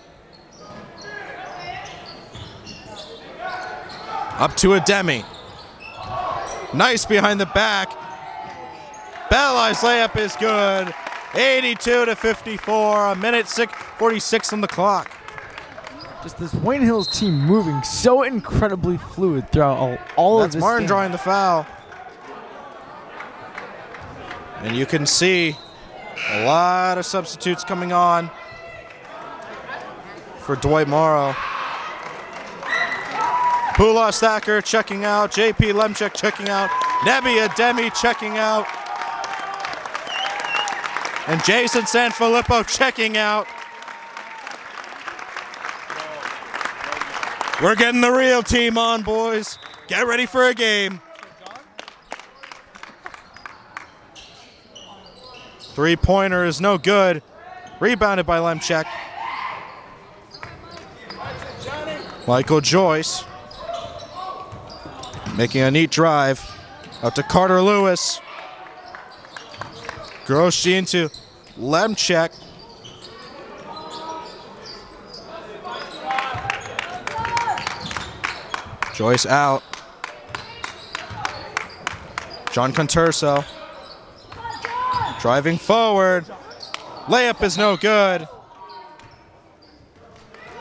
Up to Ademi. Nice behind the back. Belli's layup is good. 82-54. A minute 46 on the clock. Just this Wayne Hills team moving so incredibly fluid throughout all of this. That's Martin game. drawing the foul. And you can see a lot of substitutes coming on for Dwight Morrow. Pulos Thacker checking out. JP Lemchek checking out. Nebi Ademi checking out. And Jason Sanfilippo checking out. We're getting the real team on, boys. Get ready for a game. Three-pointer is no good. Rebounded by Lemchek. Michael Joyce. Making a neat drive. Out to Carter Lewis. Grosjean to Lemchek. Joyce out. John Conturso. Driving forward. Layup is no good.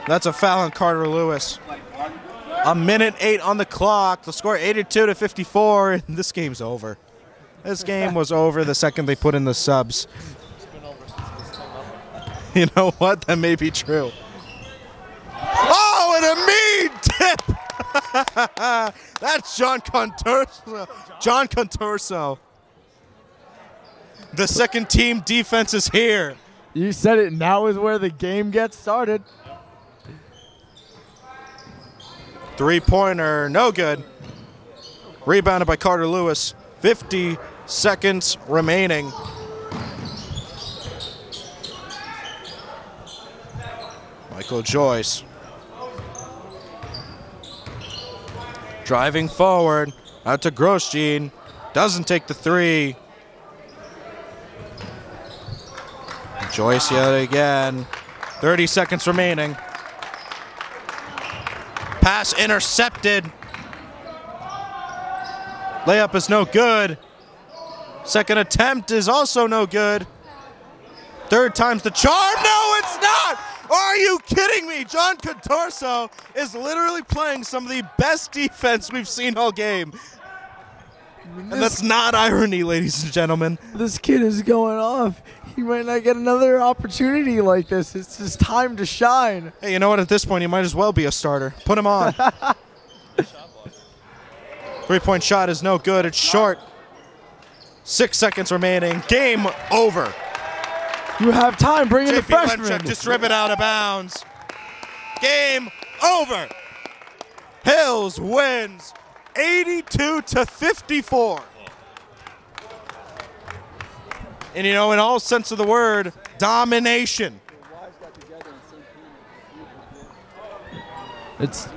That's a foul on Carter Lewis. A minute 8 on the clock. The score 82-54, and this game's over. This game was over the second they put in the subs. You know what? That may be true. Oh, and a mean tip! That's John Conturso. John Conturso. The second team defense is here. You said it. Now is where the game gets started. Three-pointer, no good. Rebounded by Carter Lewis. 50 seconds remaining. Michael Joyce. Driving forward, out to Grosjean. Doesn't take the three. Joyce yet again. 30 seconds remaining. Pass intercepted. Layup is no good. Second attempt is also no good. Third time's the charm. No, it's not! Are you kidding me? John Conturso is literally playing some of the best defense we've seen all game. And that's not irony, ladies and gentlemen. This kid is going off. He might not get another opportunity like this. It's his time to shine. Hey, you know what? At this point, he might as well be a starter. Put him on. Three-point shot is no good. It's short. 6 seconds remaining. Game over. You have time. Bring in the freshman. Lemchek just rip it out of bounds. Game over. Hills wins 82-54. And you know, in all sense of the word, domination. It's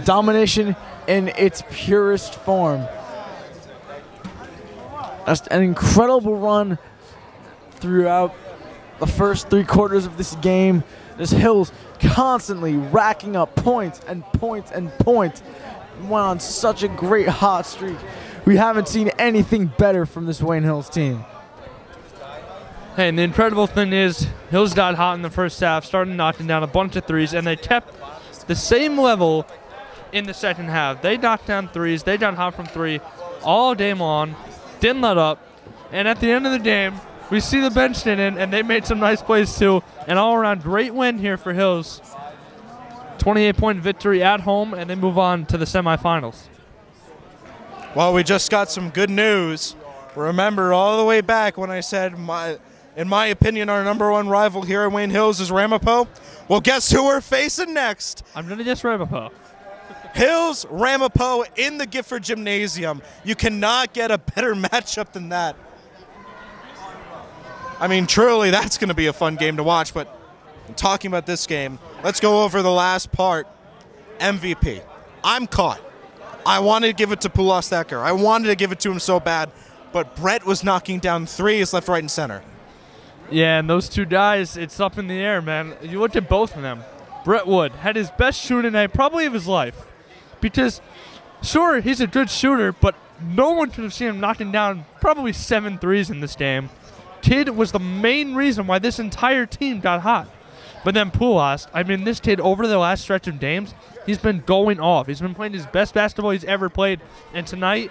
domination in its purest form. Just an incredible run throughout the first 3 quarters of this game. This Hills constantly racking up points and points and points. Went on such a great hot streak. We haven't seen anything better from this Wayne Hills team. Hey, and the incredible thing is, Hills got hot in the first half, started knocking down a bunch of threes, and they kept the same level in the second half. They knocked down threes, they got hot from 3 all day long, didn't let up, and at the end of the game, we see the bench did in, and they made some nice plays too. An all-around great win here for Hills. 28-point victory at home, and they move on to the semifinals. Well, we just got some good news. Remember all the way back when I said, in my opinion, our #1 rival here at Wayne Hills is Ramapo? Well, guess who we're facing next? I'm going to guess Ramapo. Hills Ramapo in the Gifford Gymnasium. You cannot get a better matchup than that. I mean, truly, that's going to be a fun game to watch, but talking about this game, let's go over the last part. MVP. I'm caught. I wanted to give it to Pulos Thacker. I wanted to give it to him so bad, but Brett was knocking down threes left, right, and center. Yeah, and those two guys, it's up in the air, man. You look at both of them. Brett Wood had his best shooting night probably of his life. Because, sure, he's a good shooter, but no one could have seen him knocking down probably 7 threes in this game. Kid was the main reason why this entire team got hot. But then Pulos, I mean, this kid over the last stretch of games, he's been going off. He's been playing his best basketball he's ever played. And tonight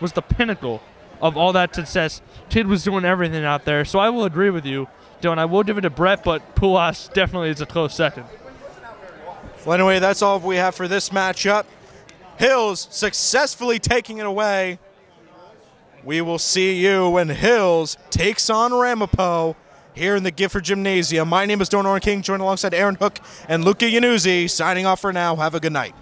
was the pinnacle of all that success. Kid was doing everything out there. So I will agree with you, Dylan. I will give it to Brett, but Pulos definitely is a close second. Well, anyway, that's all we have for this matchup. Hills successfully taking it away. We will see you when Hills takes on Ramapo here in the Gifford Gymnasium. My name is Orren-King, joined alongside Aaron Hook and Luca Yanuzzi. Signing off for now. Have a good night.